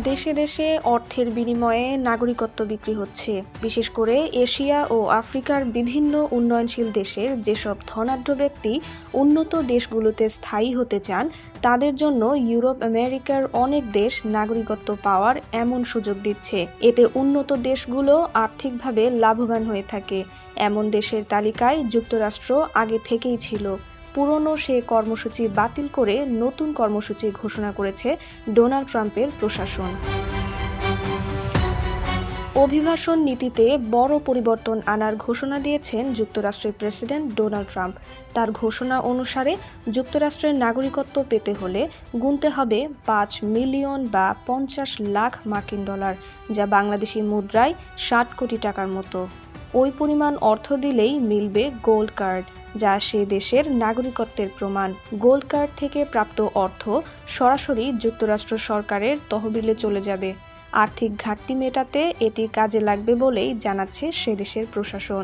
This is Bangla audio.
দেশে দেশে অর্থের বিনিময়ে নাগরিকত্ব বিক্রি হচ্ছে। বিশেষ করে এশিয়া ও আফ্রিকার বিভিন্ন উন্নয়নশীল দেশের যেসব ধনাঢ্য ব্যক্তি উন্নত দেশগুলোতে স্থায়ী হতে চান, তাদের জন্য ইউরোপ আমেরিকার অনেক দেশ নাগরিকত্ব পাওয়ার এমন সুযোগ দিচ্ছে। এতে উন্নত দেশগুলো আর্থিকভাবে লাভবান হয়ে থাকে। এমন দেশের তালিকায় যুক্তরাষ্ট্র আগে থেকেই ছিল। পুরনো সে কর্মসূচি বাতিল করে নতুন কর্মসূচি ঘোষণা করেছে ডোনাল্ড ট্রাম্পের প্রশাসন। অভিবাসন নীতিতে বড় পরিবর্তন আনার ঘোষণা দিয়েছেন যুক্তরাষ্ট্রের প্রেসিডেন্ট ডোনাল্ড ট্রাম্প। তার ঘোষণা অনুসারে যুক্তরাষ্ট্রের নাগরিকত্ব পেতে হলে গুনতে হবে 5 মিলিয়ন বা 50 লাখ মার্কিন ডলার, যা বাংলাদেশি মুদ্রায় 60 কোটি টাকার মতো। ওই পরিমাণ অর্থ দিলেই মিলবে গোল্ড কার্ড, যা সে দেশের নাগরিকত্বের প্রমাণ। গোল্ড কার্ড থেকে প্রাপ্ত অর্থ সরাসরি যুক্তরাষ্ট্র সরকারের তহবিলে চলে যাবে। আর্থিক ঘাটতি মেটাতে এটি কাজে লাগবে বলেই জানাচ্ছে সে দেশের প্রশাসন।